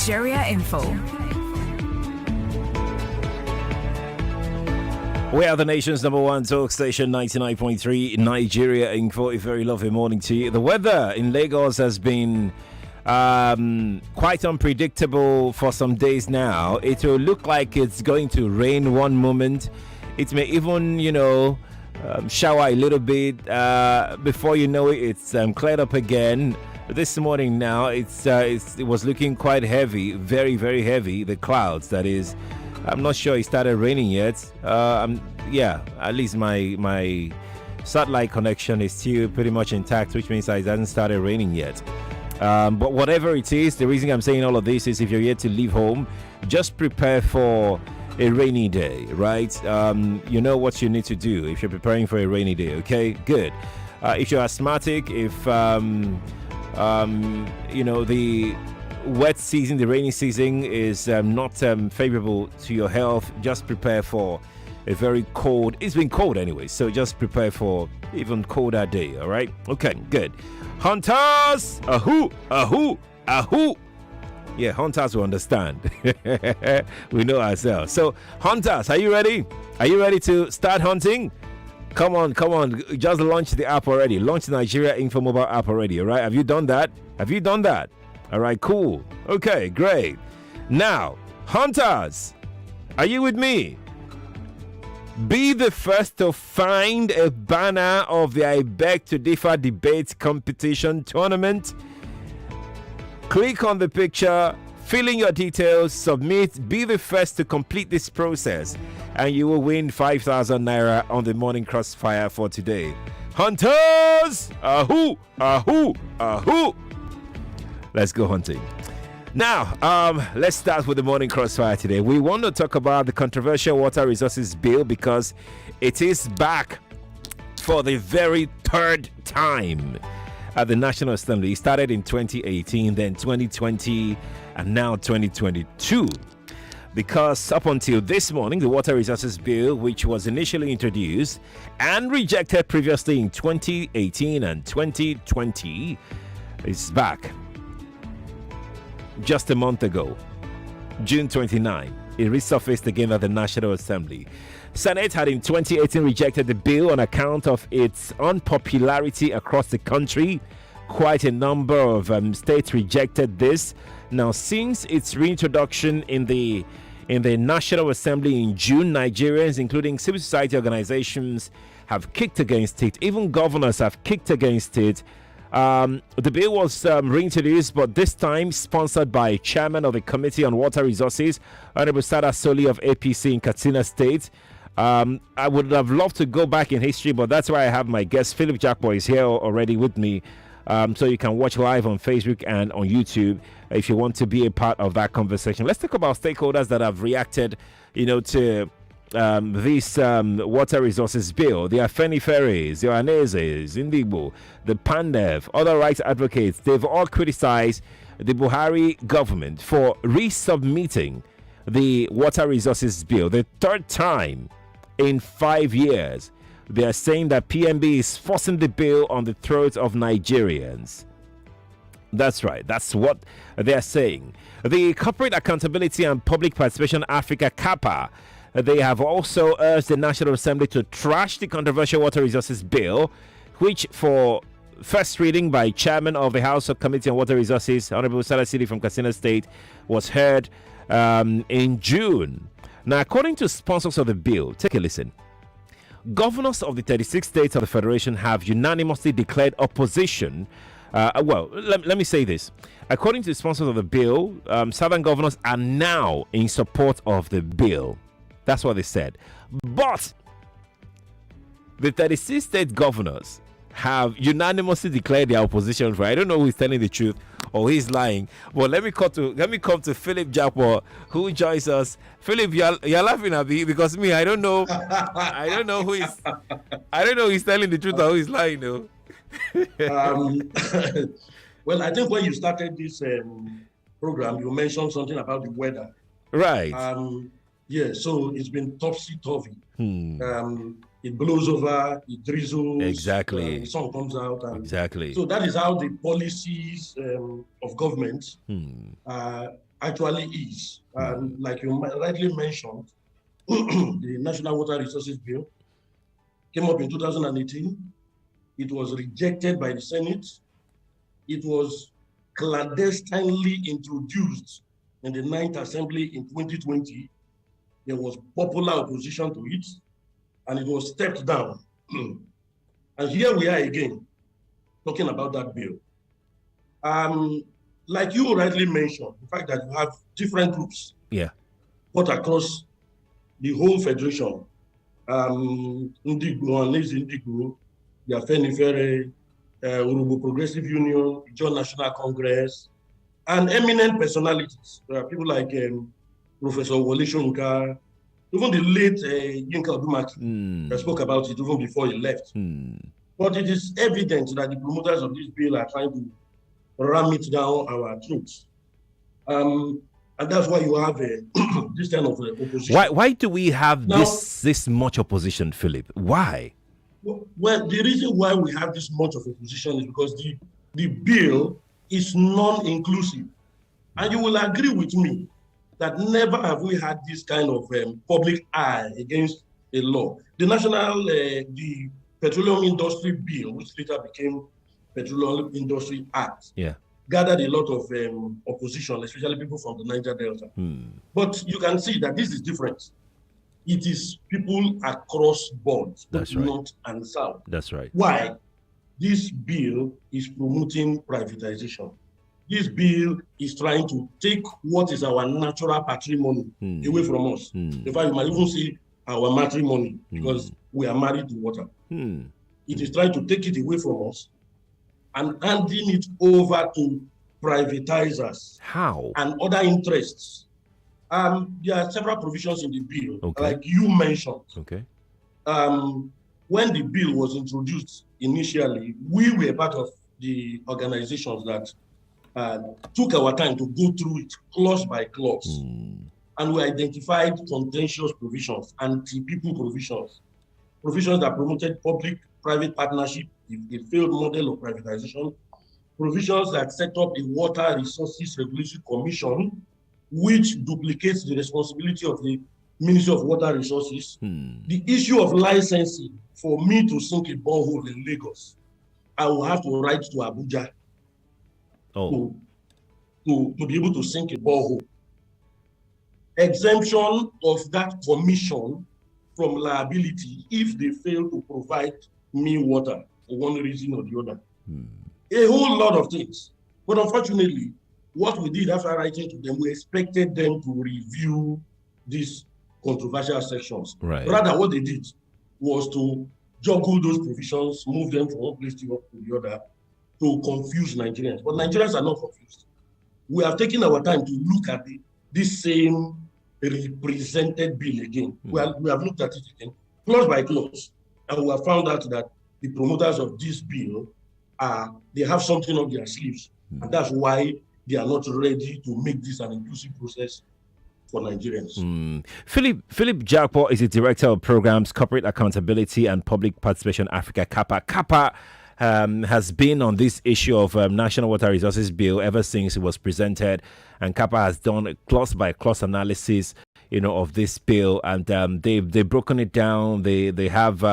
Nigeria Info. We are the nation's number one talk station, 99.3 Nigeria Info. A very lovely morning to you. The weather in Lagos has been quite unpredictable for some days now. It will look like it's going to rain one moment. It may even, shower a little bit. Before you know it, it's cleared up again. This morning now, it was looking quite heavy, very, very heavy. The clouds, that is. I'm not sure it started raining yet. At least my satellite connection is still pretty much intact, which means it hasn't started raining yet. But whatever it is, the reason I'm saying all of this is if you're yet to leave home, just prepare for a rainy day, right? You know what you need to do if you're preparing for a rainy day, okay? Good. If you're asthmatic, if, the wet season, the rainy season is not favorable to your health, just prepare for a very cold. It's been cold anyway, so just prepare for even colder day. All right, okay, good. Hunters, ahoo, ahoo, ahoo. Yeah, hunters will understand. We know ourselves. So hunters, are you ready? Are you ready to start hunting? Come on, just launch the app already. Launch the Nigeria Info mobile app already. All right, have you done that? All right, cool. Okay, great. Now, hunters, are you with me? Be the first to find a banner of the I Beg to Differ debate competition tournament. Click on the picture, fill in your details, submit. Be the first to complete this process, and you will win 5,000 naira on the morning crossfire for today. Hunters! Ahoo! Ahoo! Ahoo! Let's go hunting. Now, let's start with the morning crossfire today. We want to talk about the controversial water resources bill because it is back for the very third time at the National Assembly. It started in 2018, then 2020, and now 2022. Because up until this morning, the water resources bill, which was initially introduced and rejected previously in 2018 and 2020, is back. Just a month ago, June 29, it resurfaced again at the National Assembly. Senate had in 2018 rejected the bill on account of its unpopularity across the country. Quite a number of states rejected this. Now, since its reintroduction in the National Assembly in June, Nigerians, including civil society organizations, have kicked against it. Even governors have kicked against it. The bill was reintroduced, but this time sponsored by Chairman of the Committee on Water Resources, Honorable Sada Soli of APC in Katsina State. I would have loved to go back in history, but that's why I have my guest, Philip Jakpor, is here already with me. So you can watch live on Facebook and on YouTube if you want to be a part of that conversation. Let's talk about stakeholders that have reacted, to this water resources bill. The Afeniferes, the Ohaneses, Indigo, the Pandev, other rights advocates, they've all criticized the Buhari government for resubmitting the water resources bill the third time in 5 years. They are saying that PMB is forcing the bill on the throats of Nigerians. That's right. That's what they are saying. The Corporate Accountability and Public Participation Africa, CAPA, they have also urged the National Assembly to trash the controversial water resources bill, which for first reading by Chairman of the House of Committee on Water Resources, Honorable Sada Sidi from Katsina State, was heard in June. Now, according to sponsors of the bill, take a listen. Governors of the 36 states of the Federation have unanimously declared opposition. Let me say this. According to the sponsors of the bill, Southern governors are now in support of the bill. That's what they said. But the 36 state governors have unanimously declared their opposition. I don't know who is telling the truth or who is lying. But let me come to Philip Jakpor, who joins us. Philip, you're laughing at me because me, I don't know who is telling the truth or who is lying though. Well, I think when you started this program, you mentioned something about the weather. Right. Yeah, so it's been topsy-turvy. It blows over, it drizzles. Exactly. The sun comes out. Exactly. So that is how the policies of government actually is. Like you rightly mentioned, the National Water Resources Bill came up in 2018. It was rejected by the Senate. It was clandestinely introduced in the 9th Assembly in 2020. There was popular opposition to it, and it was stepped down. And here we are again, talking about that bill. Like you rightly mentioned, the fact that you have different groups, put across the whole federation, Indigo, the Afenifere, Urubu Progressive Union, John National Congress, and eminent personalities. People like Professor Wole Soyinka, even the late Yinka Odumaki spoke about it even before he left. But it is evident that the promoters of this bill are trying to ram it down our throats. And that's why you have this kind of opposition. Why do we have this much opposition, Philip? Why? Well, the reason why we have this much of opposition is because the bill is non-inclusive. And you will agree with me that never have we had this kind of public eye against a law. The Petroleum Industry Bill, which later became Petroleum Industry Act, gathered a lot of opposition, especially people from the Niger Delta. But you can see that this is different. It is people across boards, north and south. That's right. Why? This bill is promoting privatization. This bill is trying to take what is our natural patrimony away from us. In fact, you might even see our matrimony because we are married to water. It is trying to take it away from us and handing it over to privatizers. How? And other interests. There are several provisions in the bill, like you mentioned. When the bill was introduced initially, we were part of the organizations that took our time to go through it clause by clause. And we identified contentious provisions, anti-people provisions, provisions that promoted public-private partnership, a failed model of privatization, provisions that set up a Water Resources Regulatory Commission, which duplicates the responsibility of the Ministry of Water Resources. The issue of licensing, for me to sink a borehole in Lagos, I will have to write to Abuja to be able to sink a borehole. Exemption of that commission from liability if they fail to provide me water for one reason or the other. A whole lot of things. But unfortunately, what we did after writing to them, we expected them to review these controversial sections. Rather, what they did was to juggle those provisions, move them from one place to the other, to confuse Nigerians. But Nigerians are not confused. We have taken our time to look at this same represented bill again. We have looked at it again, clause by clause, and we have found out that the promoters of this bill they have something up their sleeves, and that's why they are not ready to make this an inclusive process for Nigerians. Philip Jakpor is the Director of Programs, Corporate Accountability and Public Participation Africa, CAPA. CAPA has been on this issue of National Water Resources Bill ever since it was presented, and CAPA has done a clause by clause analysis, of this bill, and they've broken it down. They have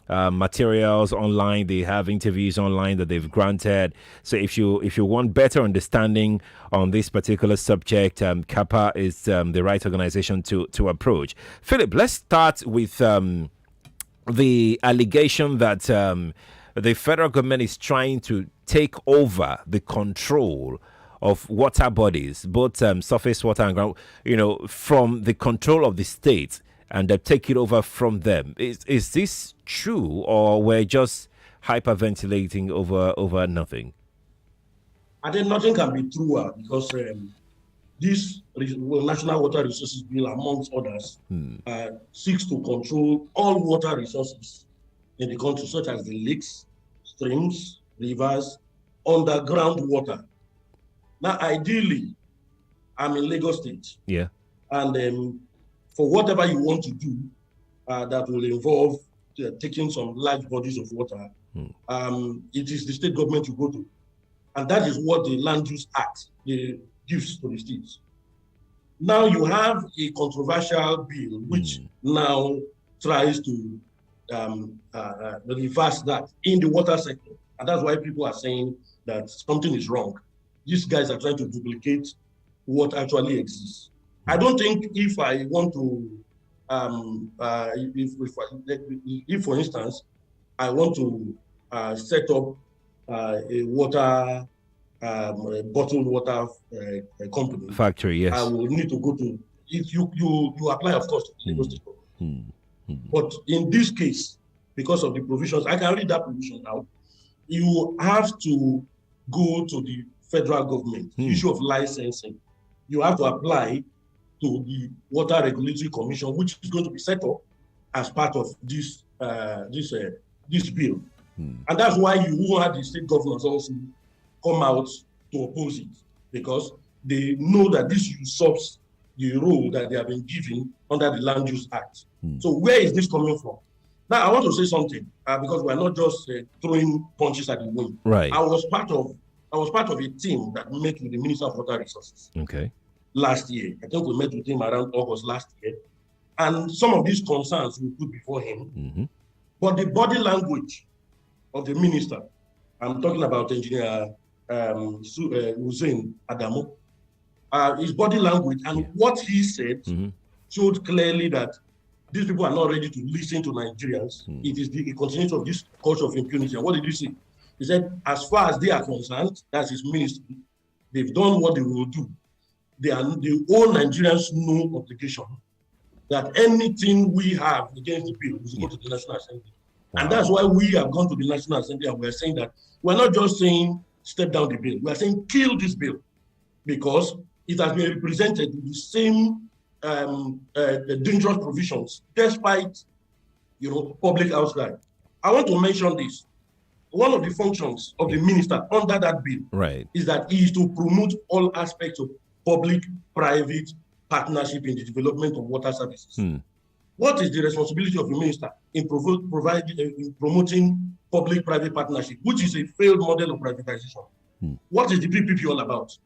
materials online, they have interviews online that they've granted. So if you want better understanding on this particular subject, CAPA is the right organization to approach. Philip, let's start with the allegation that the federal government is trying to take over the control of water bodies, both surface water and ground, from the control of the state, and take it over from them. Is this true, or we're just hyperventilating over nothing? I think nothing can be truer, because this National Water Resources Bill, amongst others, seeks to control all water resources in the country, such as the lakes, streams, rivers, underground water. Now, ideally, I'm in Lagos State. And for whatever you want to do that will involve taking some large bodies of water, it is the state government you go to. And that is what the Land Use Act gives to the states. Now you have a controversial bill which now tries to reverse that in the water sector. And that's why people are saying that something is wrong. These guys are trying to duplicate what actually exists. I don't think if I want to, if for instance, I want to set up a water, a bottled water company. Factory, yes. I will need to go to, if you apply, of course, to the Lagos State government. But in this case, because of the provisions, I can read that provision now. You have to go to the federal government, issue of licensing. You have to apply to the Water Regulatory Commission, which is going to be set up as part of this this bill. And that's why you will have the state governors also come out to oppose it, because they know that this usurps the role that they have been given under the Land Use Act. So where is this coming from? Now, I want to say something because we're not just throwing punches at the wind. Right. I was part of a team that met with the Minister of Water Resources. Okay. Last year. I think we met with him around August last year. And some of these concerns we put before him. But the body language of the minister, I'm talking about Engineer Hussein Adamu, his body language and what he said showed clearly that these people are not ready to listen to Nigerians. It is the continuation of this culture of impunity. And what did he say? He said, as far as they are concerned, that's his ministry, they've done what they will do. They owe Nigerians no obligation that anything we have against the bill is go to the National Assembly. And that's why we have gone to the National Assembly and we're saying that we're not just saying step down the bill, we're saying kill this bill, because it has been represented with the same dangerous provisions, despite public outcry. I want to mention this. One of the functions of the minister under that bill is that he is to promote all aspects of public-private partnership in the development of water services. What is the responsibility of the minister in promoting public-private partnership, which is a failed model of privatization? What is the PPP all about?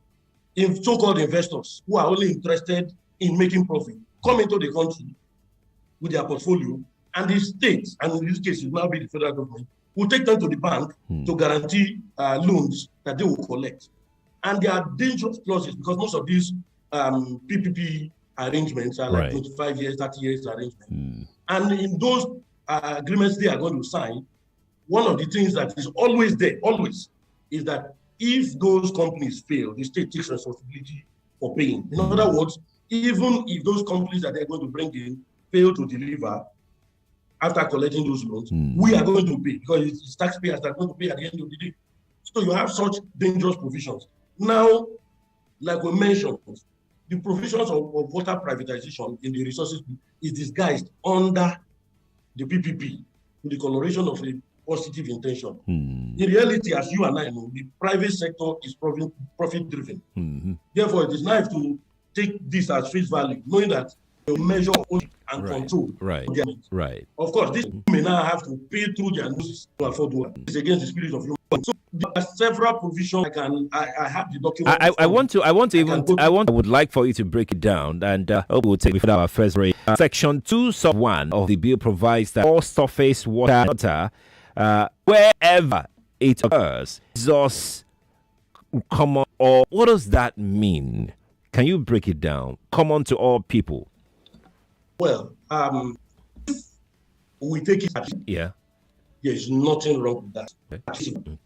If so-called investors who are only interested in making profit come into the country with their portfolio, and the state, and in this case it will now be the federal government, will take them to the bank to guarantee loans that they will collect. And there are dangerous clauses because most of these PPP arrangements are like 25 years, 30 years arrangements. And in those agreements they are going to sign, one of the things that is always there, is that if those companies fail, the state takes responsibility for paying. In other words, even if those companies that they're going to bring in fail to deliver after collecting those loans, we are going to pay because it's taxpayers that are going to pay at the end of the day. So you have such dangerous provisions. Now, like we mentioned, the provisions of water privatization in the resources is disguised under the PPP with the coloration of a positive intention. In reality, as you and I know, the private sector is profit-driven. Therefore, it is nice to take this as face value, knowing that they will measure and control. Of course, this may now have to pay through their noses to afford what is against the spirit of human. So there are several provisions. I have the document. I would like for you to break it down, and we'll take it for our first break. Section 2, sub 1 of the bill provides that all surface water, wherever it occurs, is common. Or what does that mean? Can you break it down? Common to all people. Well, we take it. There's nothing wrong with that.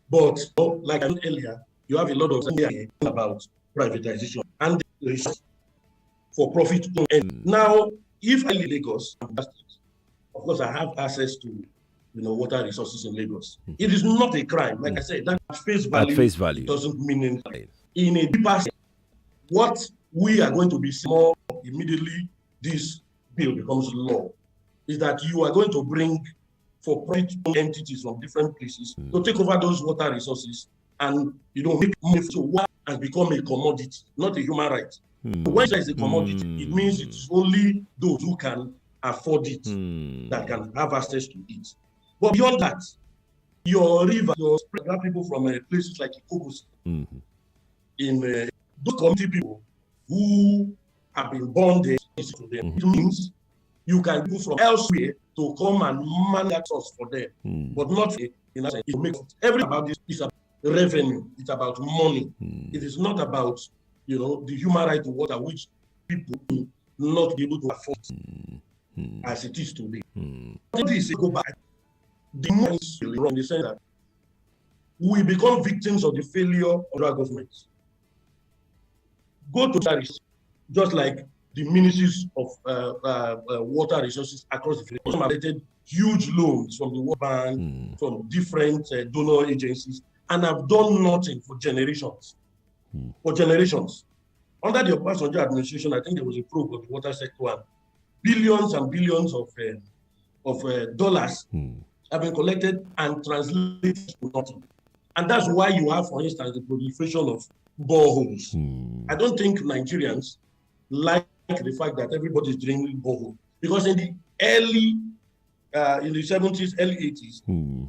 But like I said earlier, you have a lot of things about privatization and for profit. Now, if I live in Lagos, of course, I have access to water resources in Lagos. It is not a crime. Like I said, that at face value doesn't mean anything. In a deeper sense, what we are going to be seeing more immediately this bill becomes law is that you are going to bring for profit entities from different places to take over those water resources and make money. So water has become a commodity, not a human right. So when there is a commodity, it means it's only those who can afford it that can have access to it. But beyond that, your river, your people from places like Ikogos, in those community people who have been born there to them. It means you can go from elsewhere to come and manage that source for them, but not in a sense. It makes everything about this is about revenue. It's about money. It is not about the human right to water, which people will not be able to afford as it is today. This go back. The money is wrong. The sense that we become victims of the failure of our government. Go to Paris, just like the ministries of water resources across the country have collected huge loans from the World Bank, from different donor agencies, and have done nothing for generations. For generations. Under the Obasanjo administration, I think there was a probe of the water sector, and billions and billions of dollars have been collected and translated to nothing. And that's why you have, for instance, the proliferation of boreholes. I don't think Nigerians like the fact that everybody is drilling borehole, because in the in the 70s, early 80s,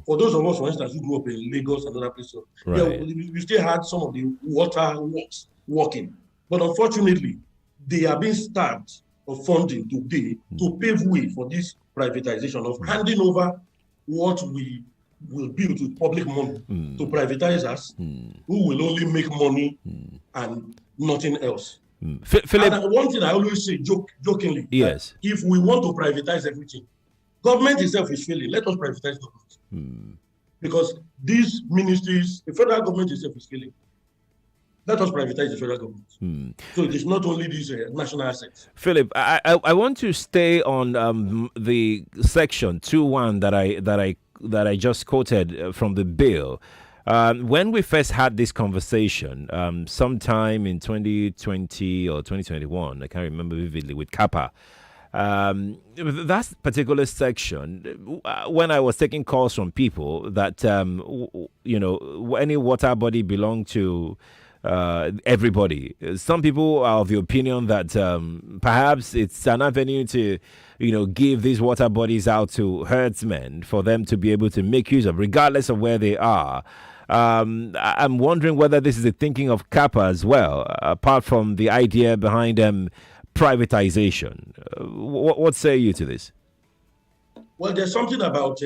for those of us, for instance, who grew up in Lagos and other places, we still had some of the water works working. But unfortunately, they are being starved of funding today to pave way for this privatization of handing over what we will build with public money to privatizers who will only make money and nothing else. Philip, and one thing I always say jokingly, yes, if we want to privatize everything, government itself is failing. Let us privatize government. Because these ministries, the federal government itself is failing. Let us privatize the federal government. So it is not only these national assets. Philip, I want to stay on the section 2.1 that I just quoted from the bill. When we first had this conversation, sometime in 2020 or 2021, I can't remember vividly, with Jakpor, that particular section, when I was taking calls from people that, any water body belonged to everybody. Some people are of the opinion that perhaps it's an avenue to, give these water bodies out to herdsmen for them to be able to make use of, regardless of where they are. I'm wondering whether this is the thinking of Jakpor as well, apart from the idea behind privatization. What say you to this? Well, there's something about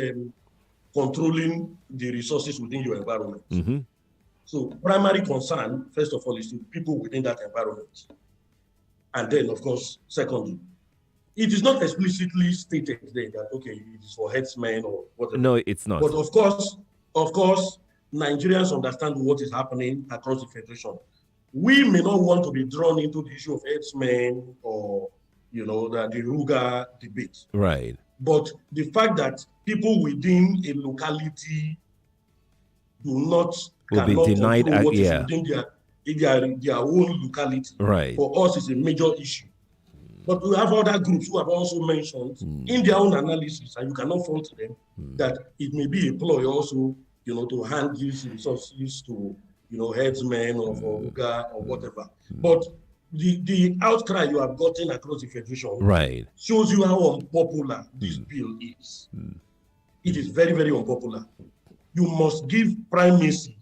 controlling the resources within your environment. So primary concern, first of all, is to people within that environment. And then, of course, secondly, it is not explicitly stated there that, okay, it is for herdsmen or whatever. No, it's not. But of course, Nigerians understand what is happening across the Federation. We may not want to be drawn into the issue of herdsmen or, the Ruga debate. Right. But the fact that people within a locality will be denied what is within their own locality. Right. For us, is a major issue. But we have other groups who have also mentioned in their own analysis, and you cannot fault them, that it may be a ploy also, to hand these resources to, herdsmen or for Uga or whatever. But the outcry you have gotten across the Federation shows you how unpopular this bill is. It is very, very unpopular. You must give primacy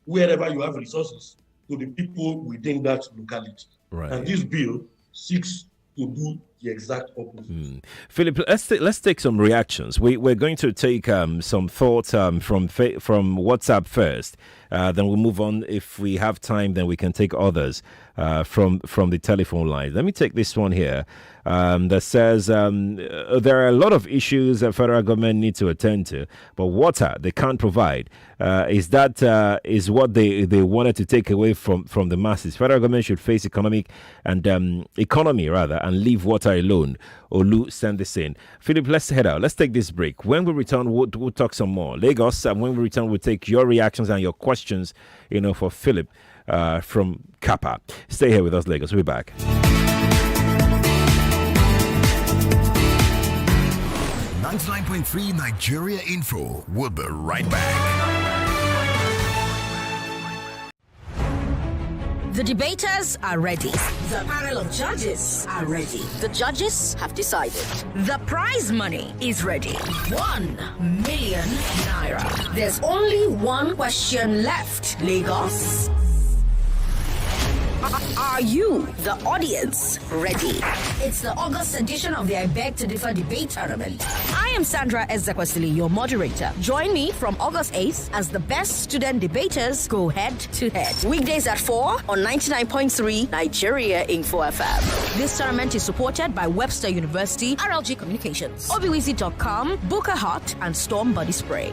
wherever you have resources to the people within that locality. Right. And this bill seeks to do the exact opposite. Philip, let's take some reactions. We're going to take some thoughts from WhatsApp first. Then we'll move on. If we have time, then we can take others from the telephone line. Let me take this one here that says there are a lot of issues that federal government need to attend to, but water they can't provide. Is what they wanted to take away from the masses. Federal government should face economy and leave water alone. Olu send this in. Philip, let's head out. Let's take this break. When we return, we'll talk some more Lagos, and when we return, we'll take your reactions and your questions, for Philip from Jakpor. Stay here with us, Lagos. We'll be back. 99.3 Nigeria Info. We'll be right back. The debaters are ready. The panel of judges are ready. The judges have decided. The prize money is ready. 1 million naira. There's only one question left, Lagos. Are you, the audience, ready? It's the August edition of the I Beg to Differ debate tournament. I am Sandra Ezekwesili, your moderator. Join me from August 8th as the best student debaters go head to head. Weekdays at 4 on 99.3 Nigeria Info FM. This tournament is supported by Webster University, RLG Communications, Obiwizi.com, Booker Hot, and Storm Body Spray.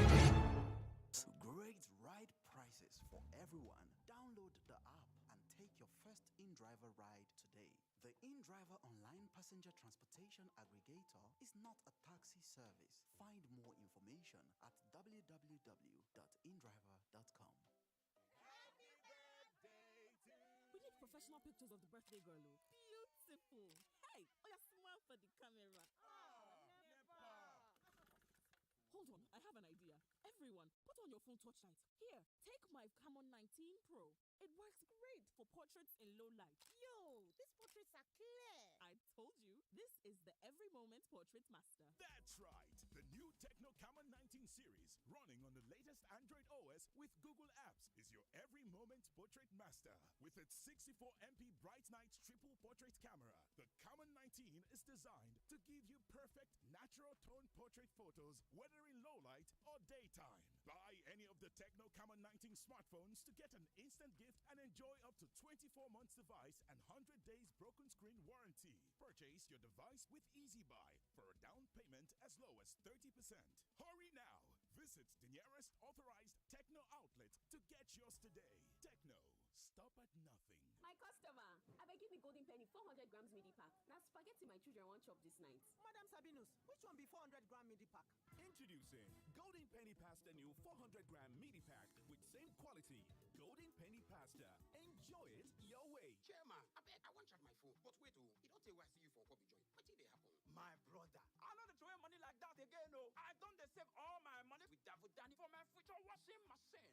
Great ride prices for everyone. Download the app and take your first in-driver ride today. The in-driver online passenger transportation aggregator is not a taxi service. Find more information at www.indriver.com. We need professional pictures of the birthday girl. Beautiful. Hey, oh yeah, smile for the camera. Hold on, I have an idea. Everyone, put on your phone torchlight. Here, take my Camon 19 Pro. It works great for portraits in low light. Yo, these portraits are clear. I told you, this is the Every Moment Portrait Master. That's right. The new Techno Camon 19 series, running on the latest Android OS with Google Apps, is your Every Moment Portrait Master. With its 64MP Bright Night triple portrait camera, the Camon 19 is designed to give you perfect natural tone portrait photos, whether in low light or daytime. Buy any of the Techno Camon 19 smartphones to get an instant gift and enjoy up to 24 months device and 100 days broken screen warranty. Purchase your device with Easy Buy for a down payment as low as 30%. Hurry now! Visit the nearest authorized Techno outlet to get yours today. Techno, stop at nothing. My customer, I beg give me golden penny 400 grams midi pack. Now spaghetti my children want chop this night. Madam Sabinus, which one be 400-gram midi pack? Introducing Golden Penny Pasta new 400-gram midi pack with same quality. Golden Penny Pasta. Enjoy it your way. Chairman, I want to check my phone. But wait, it don't tell where I see you for Bobby Joy. What did they happen? My brother, I don't throw money like that again, no. I don't save all my money with Davudani for my future washing machine.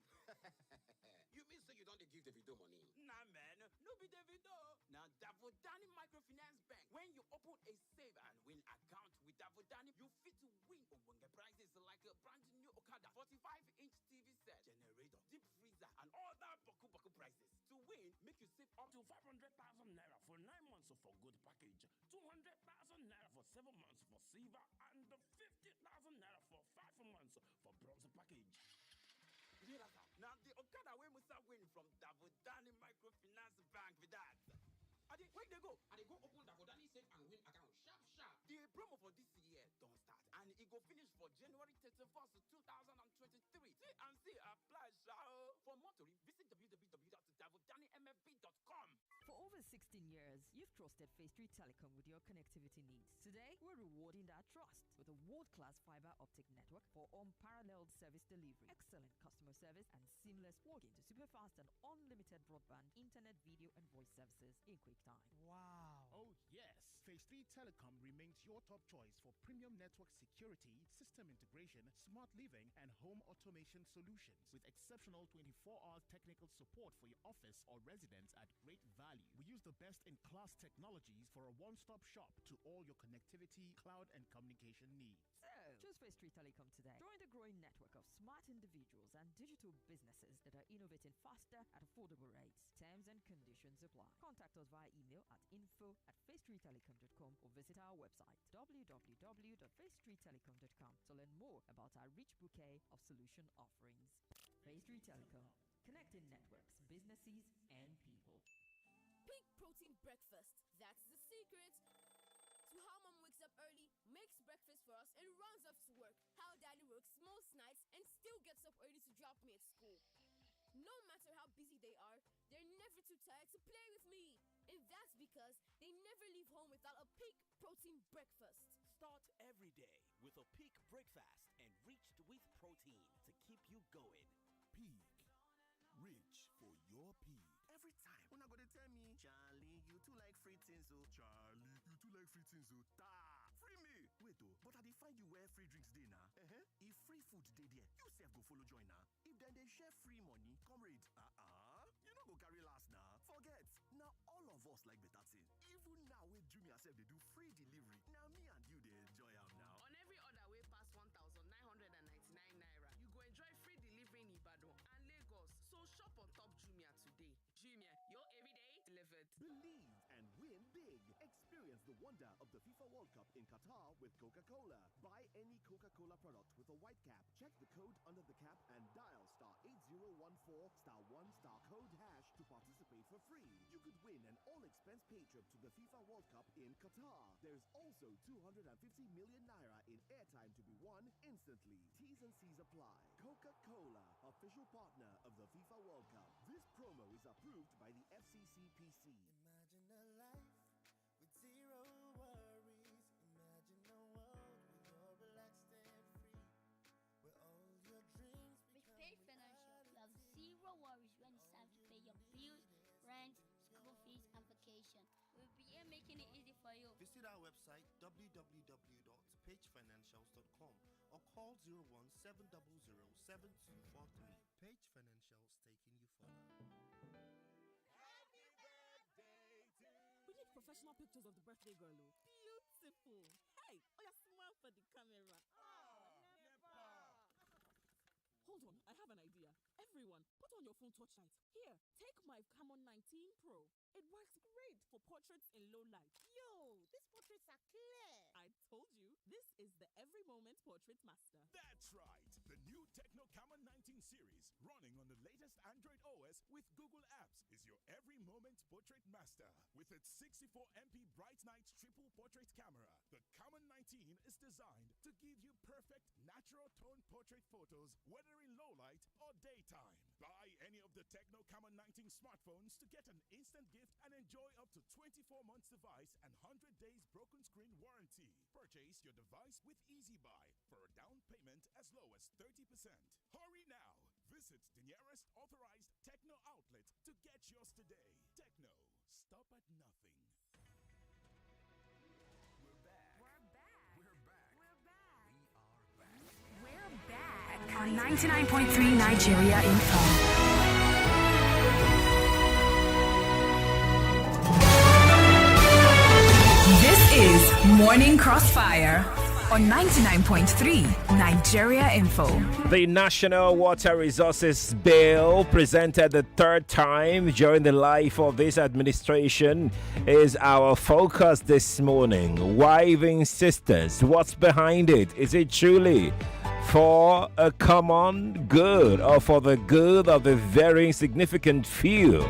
You mean say you don't give the video money? Nah, man, no be Davido. Now, Davudani Microfinance Bank. When you open a save and win account with Davudani, you fit to win Obonga prizes like a brand new Okada, 45-inch TV set, generator, deep freezer, and other boku prizes. To win, make you save up to 500,000 naira for 9 months for good package, 200,000 naira for 7 months for silver, and 50,000 naira for 5 months for bronze package. Now the Okada we must win from Davudani Microfinance Bank with that. Where they go? And they go open Davodani Save and Win account. Sharp. The promo for this year don't start. And it go finish for January 31st, 2023. See and see apply, shall. For more to visit www.davodani.mfb.com. For over 16 years, you've trusted Phase 3 Telecom with your connectivity needs. Today, we're rewarding that trust with a world-class fiber optic network for unparalleled service delivery, excellent customer service, and seamless plug-in to super-fast and unlimited broadband, internet, video, and voice services in quick time. Wow. Oh, yes. Phase 3 Telecom remains your top choice for premium network security, system integration, smart living, and home automation solutions with exceptional 24-hour technical support for your office or residence at great value. We use the best-in-class technologies for a one-stop shop to all your connectivity, cloud, and communication needs. So, choose Phase 3 Telecom today. Join the growing network of smart individuals and digital businesses that are innovating faster at affordable rates. Terms and conditions apply. Contact us via email at info@phase3telecom.com or visit our website www.phase3telecom.com to learn more about our rich bouquet of solution offerings. Phase 3 Telecom, connecting networks, businesses, and people. Pig protein breakfast. That's the secret to how mom wakes up early, makes breakfast for us, and runs off to work. How daddy works most nights and still gets up early to drop me at school. No matter how busy they are, they're never too tired to play with me. And that's because they never leave home without a pig protein breakfast. Start every day with a pig breakfast enriched with protein to keep you going. Pig. Rich for your pig. Every time when I go to tell me, Charlie, you too like free things, oh. Charlie, you too like free things, oh. Ta! Free me! Wait, oh, but I dey find you where free drinks dey now. If free food dey there, you sef go follow join now. If then they share free money, comrade, you no go carry last now. Forget, now all of us like better thing. Even now wey Jumia sef dey do free delivery, now me and you dey enjoy am now. On every order wey pass 1,999 naira, you go enjoy free delivery in Ibadan and Lagos. So shop on top Jumia today. Jumia, your everyday delivery. it. Believe and win big. Experience the wonder of the FIFA World Cup in Qatar with Coca-Cola. Buy any Coca-Cola product with a white cap. Check the code under the cap and dial *8014*1 code # to participate for free. You could win an all-expense paid trip to the FIFA World Cup in Qatar. There's also 250 million naira in airtime to be won instantly. T's and C's apply. Coca-Cola, official partner of the FIFA World Cup. This promo is approved by the FCCPC. Imagine a life with zero worries. Imagine a world where you're relaxed and free, where all your dreams With Page Financial, you have zero worries when it's time to pay your bills, rent, school fees, and vacation. We'll be here making it easy for you. Visit our website www.pagefinancials.com or call 017007243. Page Financials, taking you further. We need professional pictures of the birthday girl. Oh. Beautiful. Hey, oh, yeah, smile for the camera. Hold on, I have an idea. Everyone, put on your phone torchlight. Here, take my Camon 19 Pro. It works great for portraits in low light. Yo, these portraits are clear. I told you, this is the Every Moment Portrait Master. That's right. The new Techno Camon 19 series, running on the latest Android OS with Google Apps, is your every moment portrait master. With its 64MP bright night triple portrait camera, the Camon 19 is designed to give you perfect natural tone portrait photos, whether in low light or daytime. Buy any of the Techno Camon 19 smartphones to get an instant gift and enjoy up to 24 months device and 100 days broken screen warranty. Purchase your device with Easy Buy for a down payment as low as 30%. Hurry now! Visit the nearest authorized Techno outlet to get yours today. Techno, stop at nothing. We're back. We're back. We're back. We are back. We're back. We're back on 99.3 Nigeria Info. This is Morning Crossfire on 99.3 Nigeria Info. The National Water Resources Bill, presented the third time during the life of this administration, is our focus this morning. Wiving sisters, what's behind it? Is it truly for a common good or for the good of a very insignificant few?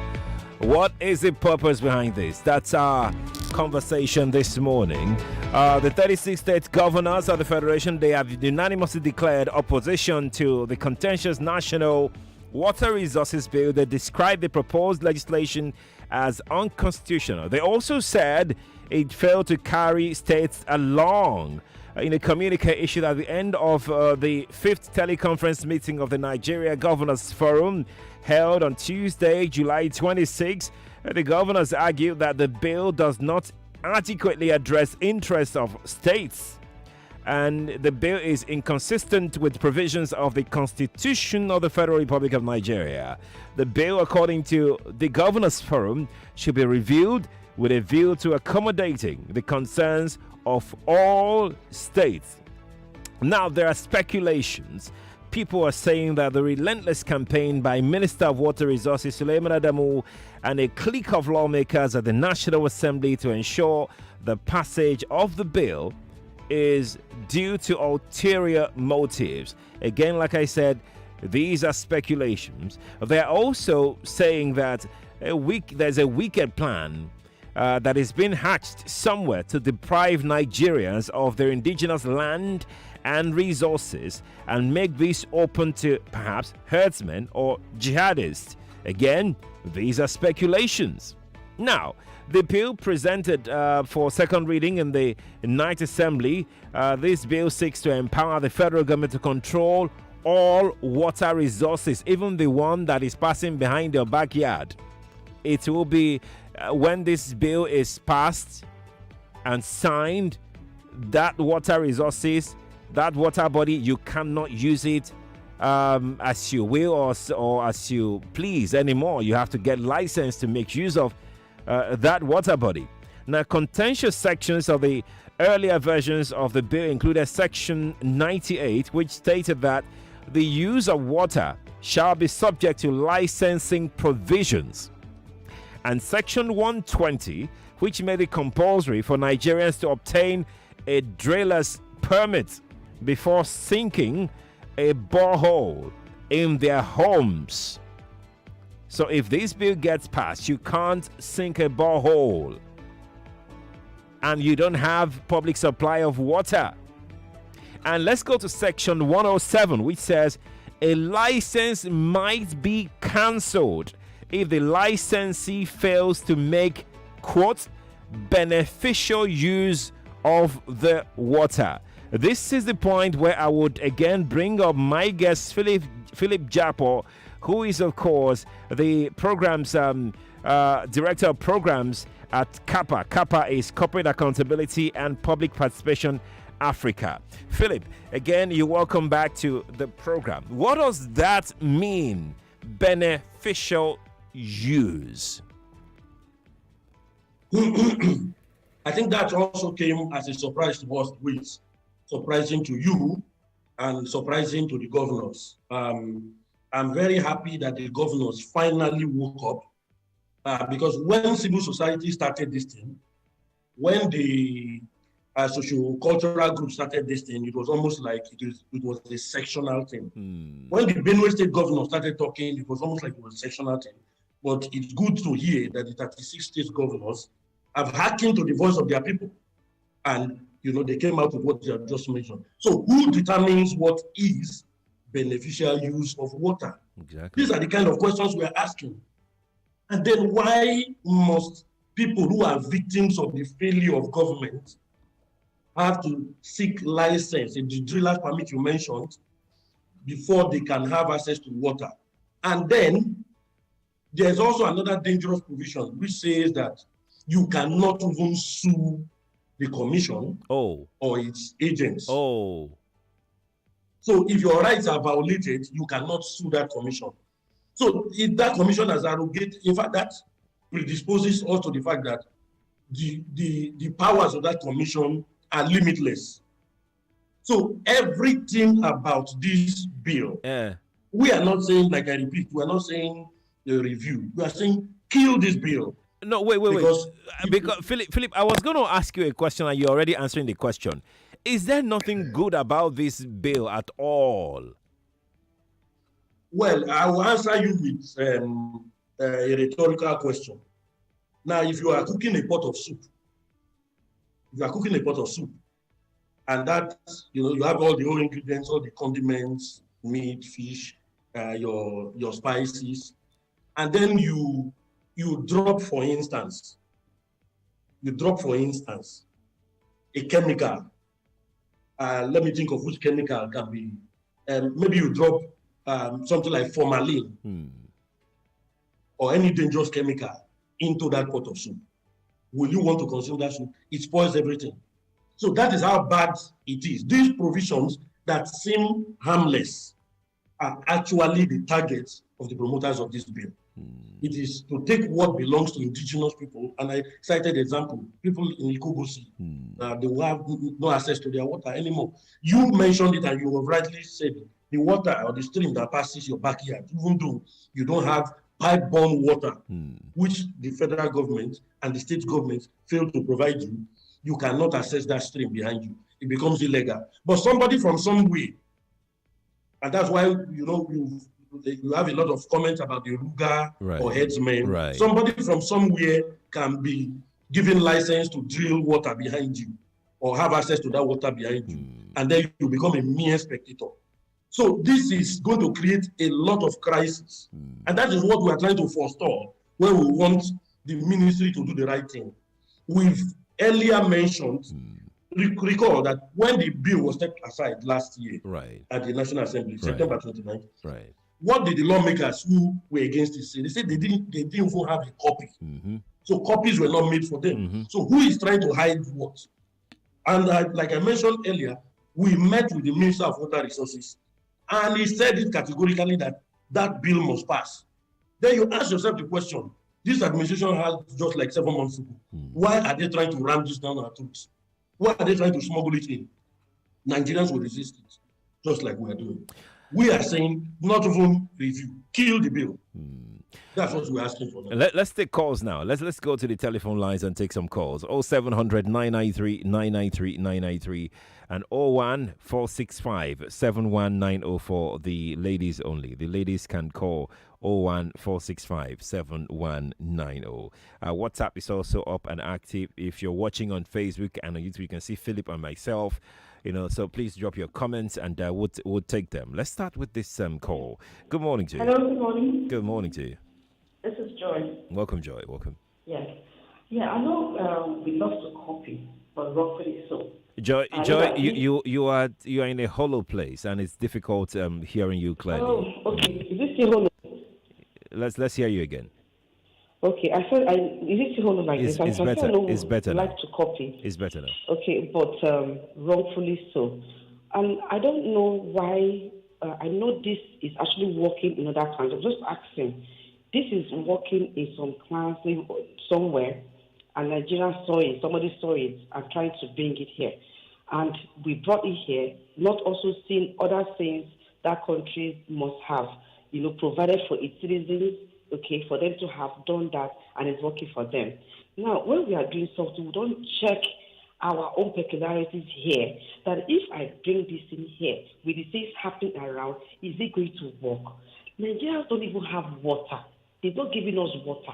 What is the purpose behind this? That's our conversation this morning. The 36 state governors of the Federation, they have unanimously declared opposition to the contentious National Water Resources Bill. They described the proposed legislation as unconstitutional. They also said it failed to carry states along. In a communique issued at the end of the 5th teleconference meeting of the Nigeria Governors Forum, held on Tuesday, July 26, the governors argued that the bill does not adequately address interests of states, and the bill is inconsistent with provisions of the Constitution of the Federal Republic of Nigeria. The bill, according to the Governors Forum, should be reviewed with a view to accommodating the concerns of all states. Now, there are speculations. People are saying that the relentless campaign by Minister of Water Resources Suleiman Adamu and a clique of lawmakers at the National Assembly to ensure the passage of the bill is due to ulterior motives. Again, like I said, these are speculations. They're also saying that there's a wicked plan that is being hatched somewhere to deprive Nigerians of their indigenous land and resources and make this open to perhaps herdsmen or jihadists. Again, these are speculations. Now, the bill presented for second reading in the Ninth Assembly, this bill seeks to empower the federal government to control all water resources, even the one that is passing behind your backyard. It will be, when this bill is passed and signed, that water resources, that water body, you cannot use it as you will or as you please anymore. You have to get licensed to make use of that water body. Now, contentious sections of the earlier versions of the bill included Section 98, which stated that the use of water shall be subject to licensing provisions. and Section 120, which made it compulsory for Nigerians to obtain a driller's permit before sinking a borehole in their homes. So if this bill gets passed, you can't sink a borehole and you don't have public supply of water. And let's go to Section 107, which says a license might be cancelled if the licensee fails to make, quote, beneficial use of the water. This is the point where I would again bring up my guest, Philip Jakpor, who is, of course, the program's director of programs at CAPA. CAPA is Corporate Accountability and Public Participation Africa. Philip, again, you're welcome back to the program. What does that mean, beneficial use? I think that also came as a surprise to us, which surprising to you and surprising to the governors. I'm very happy that the governors finally woke up because when civil society started this thing, when the socio-cultural group started this thing, it was almost like it was a sectional thing. When the Benue State governor started talking, it was almost like it was a sectional thing. But it's good to hear that the 36 state governors have hearkened to the voice of their people. And, they came out with what you have just mentioned. So who determines what is beneficial use of water? Exactly. These are the kind of questions we're asking. And then why must people who are victims of the failure of government have to seek license, the driller's permit you mentioned, before they can have access to water? And then there's also another dangerous provision which says that you cannot even sue the commission or its agents. So if your rights are violated, you cannot sue that commission. So if that commission has arrogated, in fact, that predisposes us to the fact that the powers of that commission are limitless. So everything about this bill, we are not saying, like I repeat, we are not saying a review. We are saying kill this bill. No, wait. Because Philip, I was going to ask you a question and you're already answering the question. Is there nothing good about this bill at all? Well, I will answer you with a rhetorical question. Now, if you are cooking a pot of soup, and that, you have all the whole ingredients, all the condiments, meat, fish, your spices, and then you drop, for instance, a chemical. Let me think of which chemical can be. Maybe you drop something like formalin or any dangerous chemical into that pot of soup. Will you want to consume that soup? It spoils everything. So that is how bad it is. These provisions that seem harmless are actually the targets of the promoters of this bill. It is to take what belongs to indigenous people, and I cited the example, people in Ikogosi, they will have no access to their water anymore. You mentioned it and you have rightly said it. The water or the stream that passes your backyard, even though you don't have pipe-borne water, which the federal government and the state government fail to provide you, you cannot access that stream behind you. It becomes illegal. But somebody from somewhere, and that's why, you have a lot of comments about the Ruga or headsmen. Right. Somebody from somewhere can be given license to drill water behind you or have access to that water behind you. And then you become a mere spectator. So this is going to create a lot of crisis. And that is what we are trying to forestall when we want the ministry to do the right thing. We've earlier mentioned, recall that when the bill was set aside last year at the National Assembly, September 29th, what did the lawmakers who were against it say? They said they didn't even have a copy. So copies were not made for them. So who is trying to hide what? And like I mentioned earlier, we met with the Minister of Water Resources, and he said it categorically that that bill must pass. Then you ask yourself the question, this administration has just like 7 months ago. Why are they trying to ram this down our throats? Why are they trying to smuggle it in? Nigerians will resist it, just like we are doing. We are saying not even review, kill the bill. That's what we're asking for now. Let's take calls now. Let's go to the telephone lines and take some calls. 0700 993 993 993 and 01465 71904. The ladies only. The ladies can call 01465 7190. WhatsApp is also up and active. If you're watching on Facebook and on YouTube, you can see Philip and myself. So please drop your comments and we'll take them. Let's start with this call. Good morning to you. Hello, good morning. Good morning to you. This is Joy. Welcome, Joy. Welcome. Yes. Yeah, I know we love to copy, but wrongfully so. Joy, you are in a hollow place, and it's difficult hearing you clearly. Oh, okay. Is this still hollow? Let's hear you again. Okay, I said, is it still hollow like this? It's better. It's better now. Like to copy. It's better now. Okay, but wrongfully so. And I don't know why. I know this is actually working in other countries. I'm just asking. This is working in some clans somewhere, and Nigeria saw it, somebody saw it, and trying to bring it here. And we brought it here, not also seeing other things that countries must have, provided for its citizens, okay, for them to have done that, and it's working for them. Now, when we are doing something, we don't check our own peculiarities here, that if I bring this in here, with the things happening around, is it going to work? Nigerians don't even have water. They're not giving us water.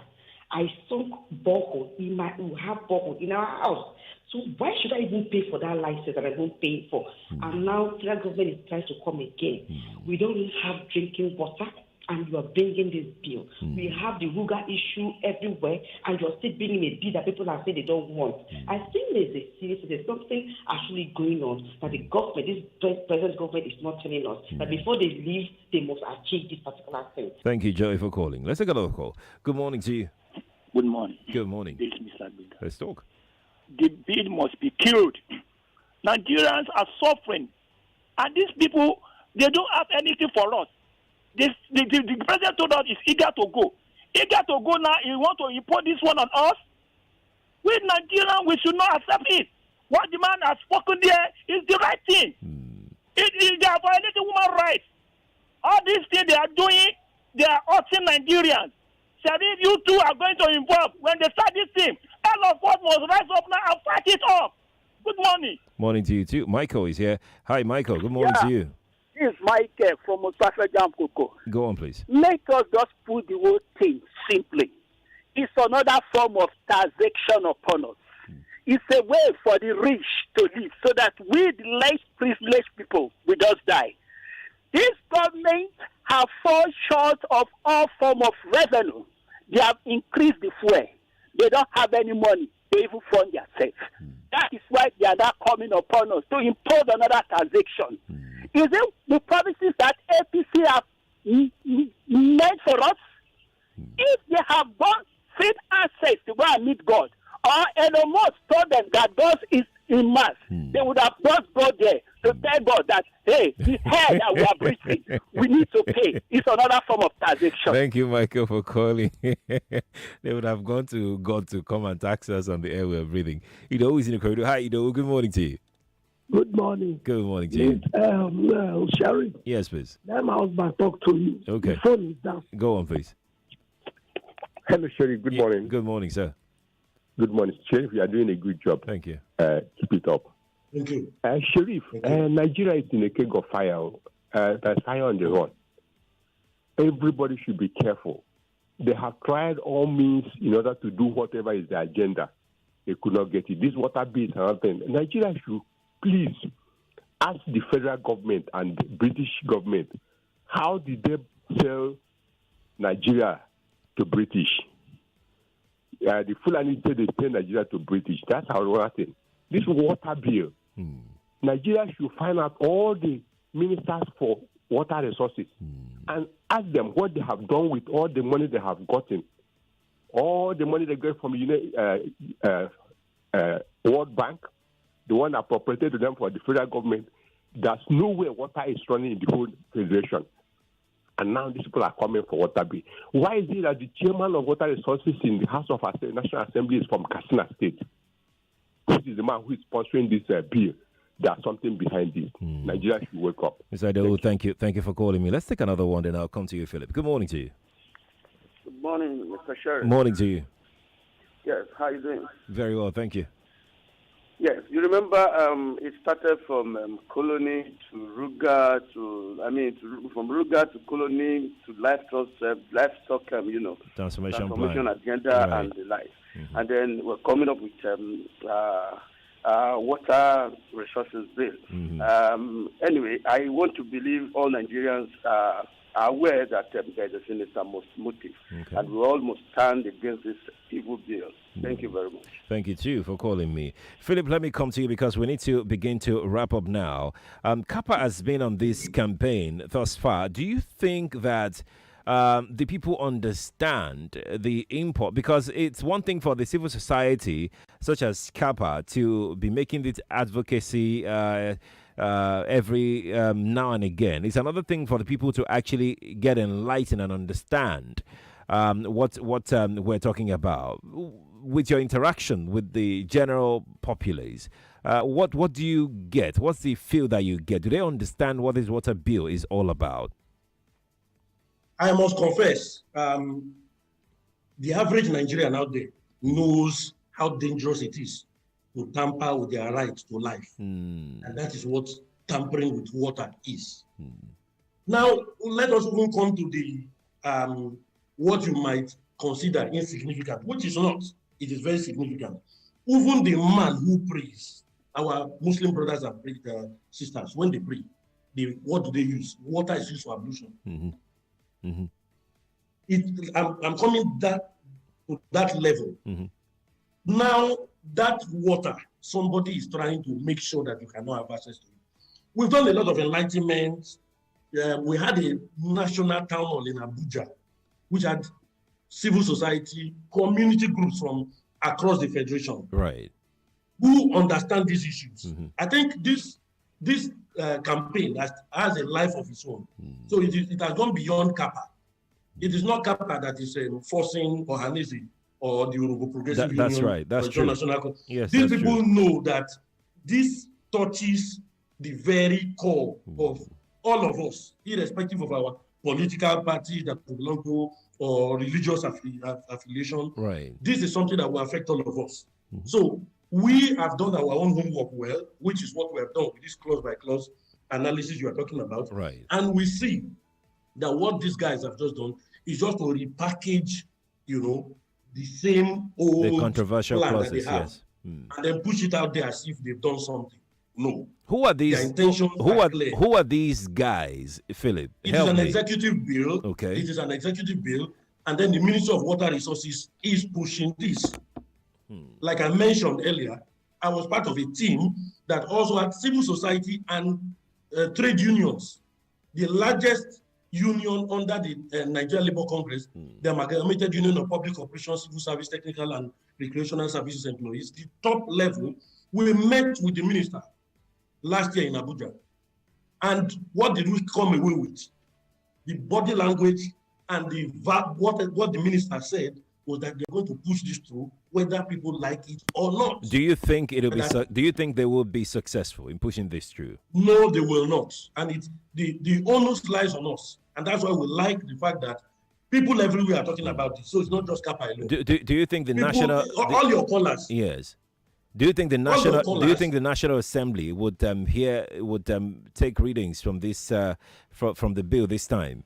I sunk borehole we have borehole in our house. So why should I even pay for that license that I don't pay for? And now the federal government is trying to come again. We don't even have drinking water, and you are bringing this bill. We have the Ruga issue everywhere, and you're still bringing a bill that people are saying they don't want. I think there's something actually going on that the government, this present government, is not telling us that before they leave, they must achieve this particular thing. Thank you, Joey, for calling. Let's take another call. Good morning to you. Good morning. Good morning. This is Mr. Binda. Let's talk. The bill must be killed. Nigerians are suffering, and these people, they don't have anything for us. The president told us he's eager to go. Eager to go now, he want to impose this one on us? We Nigerians, we should not accept it. What the man has spoken there is the right thing. They are violating human rights. All these things they are doing, they are hurting Nigerians. So if you two are going to involve, when they start this thing, all of us must rise up now and fight it up. Good morning. Morning to you too. Michael is here. Hi, Michael. Good morning to you. This is Michael from Mustafa Jamkoko. Go on, please. Make us just put the whole thing simply. It's another form of taxation upon us. It's a way for the rich to live so that we, the less privileged people, we just die. This government have fallen short of all form of revenue. They have increased the fuel. They don't have any money to even fund themselves. That is why they are now coming upon us to impose another taxation. Is it the promises that APC have made for us? If they have got free access to go and meet God, or Elon Musk told them that God is in mass, they would have just go there to tell God that, hey, the hair that we are breathing, we need to pay. It's another form of taxation. Thank you, Michael, for calling. They would have gone to God to come and tax us on the air we are breathing. Who's in the corridor? Hi, good morning to you. Good morning. Good morning to you. Sherry. Yes, please. Let my husband talk to you. Okay. The phone is down. Go on, please. Hello, Sherry. Good morning. Good morning, sir. Good morning. Sheriff, you are doing a good job. Thank you. Keep it up. Thank you. Sheriff, Nigeria is in a keg of fire. There's fire on the run. Everybody should be careful. They have tried all means in order to do whatever is their agenda. They could not get it. This water bill and other thing. Nigeria should please ask the federal government and the British government, how did they sell Nigeria to British? The Fulani said they sell Nigeria to British. That's our thing. This water bill, Nigeria should find out all the ministers for water resources and ask them what they have done with all the money they have gotten, all the money they get from World Bank, the one appropriated to them for the federal government. There's no way water is running in the whole federation. And now these people are coming for water bill. Why is it that the chairman of water resources in the House of National Assembly is from Katsina State? Which is the man who is sponsoring this bill. There's something behind this. Nigeria should wake up. Mr. Adewu, thank you for calling me. Let's take another one, then I'll come to you, Philip. Good morning to you. Good morning. morning, Mr. Sheriff. Morning to you. Yes, how you doing? Very well, thank you. Yes, you remember it started from Colony to Ruga from Ruga to Colony to livestock, Transformation transformation plan. agenda Right. and the like. And then we're coming up with water resources bill. Anyway, I want to believe all Nigerians are aware that there's a sinister motive, and we all must stand against this evil bill. Thank you very much. Thank you too for calling me. Philip, let me come to you because we need to begin to wrap up now. Kappa has been on this campaign thus far. Do you think that the people understand the import? Because it's one thing for the civil society, such as Kappa, to be making this advocacy every now and again. It's another thing for the people to actually get enlightened and understand what we're talking about. With your interaction with the general populace, what do you get? What's the feel that you get? Do they understand what this water bill is all about? I must confess, the average Nigerian out there knows how dangerous it is to tamper with their right to life. And that is what tampering with water is. Now, let us even come to the what you might consider insignificant, which is not. It is very significant. Even the man who prays, our Muslim brothers and sisters, when they pray, what do they use? Water is used for ablution. I'm coming to that level. Now, that water, somebody is trying to make sure that you cannot have access to it. We've done a lot of enlightenment. We had a national town hall in Abuja, which had civil society, community groups from across the federation, right, who understand these issues. I think this campaign has a life of its own. So it has gone beyond Kappa. It is not Kappa that is forcing Ohanese or the Yoruba Progressive Union. That's right. That's true. Yes, these people know that this touches the very core of all of us, irrespective of our political parties that we belong to or religious affiliation. Right. This is something that will affect all of us. So we have done our own homework well, which is what we have done with this clause by clause analysis you are talking about. Right. And we see that what these guys have just done is just to repackage, the same old controversial plan clauses, that they have, yes. and then push it out there as if they've done something. No. Who are these? Their intentions are clear. Who are these guys, Philip? It is an executive bill. Okay. It is an executive bill, and then the Minister of Water Resources is pushing this. Like I mentioned earlier, I was part of a team that also had civil society and trade unions. The largest union under the Nigerian Labour Congress, the Amalgamated Union of Public Operations, Civil Service, Technical and Recreational Services Employees, the top level. We met with the minister last year in Abuja. And what did we come away with? The body language and what the minister said was that they're going to push this through, whether people like it or not. Do you think do you think they will be successful in pushing this through? No, they will not. And the onus lies on us. And that's why we like the fact that people everywhere are talking about this. So it's not just Kappa alone. Do you think all your callers? Yes. Do you think the National Assembly would take readings from this from the bill this time?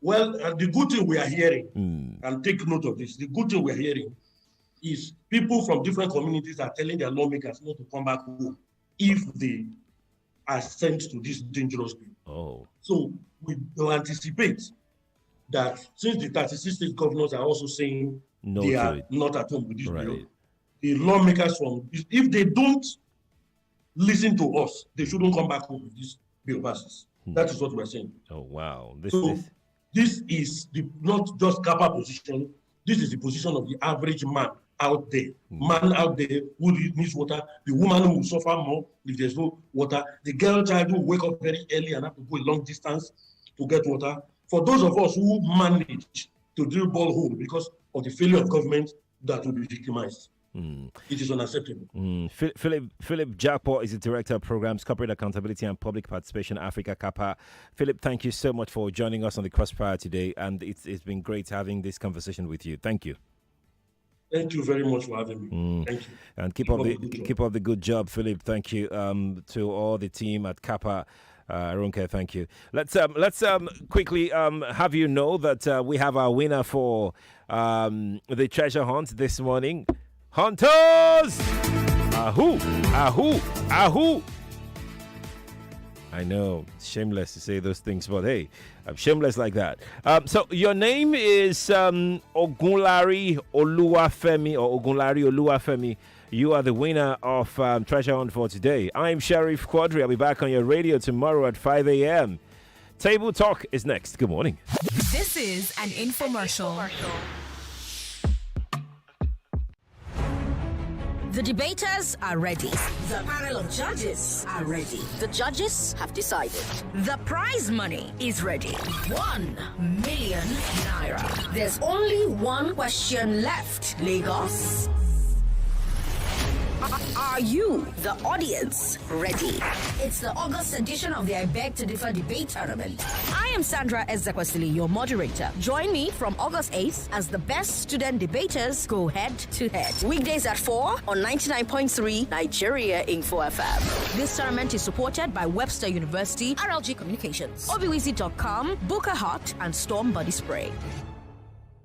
Well, the good thing we are hearing, and take note of this, the good thing we are hearing is people from different communities are telling their lawmakers not to come back home if they are sent to this dangerous bill. Oh. So we will anticipate that since the 36 state governors are also saying they are not at home with this bill, the lawmakers if they don't listen to us, they shouldn't come back home with this bill passes. That is what we're saying. Oh, wow. This is not just Kappa position. This is the position of the average man out there. Man out there who needs water, the woman who will suffer more if there's no water, the girl child who will wake up very early and have to go a long distance to get water. For those of us who manage to drill borehole because of the failure of government, that will be victimized. It is unacceptable. Philip Jakpor is the Director of Programs, Corporate Accountability and Public Participation, Africa, CAPA. Philip, thank you so much for joining us on the Crossfire today, and it's been great having this conversation with you. Thank you. Thank you very much for having me. Thank you. And keep up the good job, Philip. Thank you to all the team at CAPA. Ronke, thank you. Let's quickly have you know that we have our winner for the treasure hunt this morning. Hunters! Ahoo! Ahoo! Ahoo! I know, it's shameless to say those things, but hey, I'm shameless like that. So your name is Ogunlari Oluwafemi or Ogunlari Oluwafemi. You are the winner of Treasure Hunt for today. I'm Sheriff Quadry. I'll be back on your radio tomorrow at 5 a.m. Table Talk is next. Good morning. This is an infomercial. The debaters are ready. The panel of judges are ready. The judges have decided. The prize money is ready. 1 million naira. There's only one question left, Lagos. Are you, the audience, ready? It's the August edition of the I Beg to Differ debate tournament. I am Sandra Ezekwesili, your moderator. Join me from August 8th as the best student debaters go head to head. Weekdays at 4 on 99.3 Nigeria Info FM. This tournament is supported by Webster University, RLG Communications, obiwizi.com, Booker Hot, and Storm Body Spray.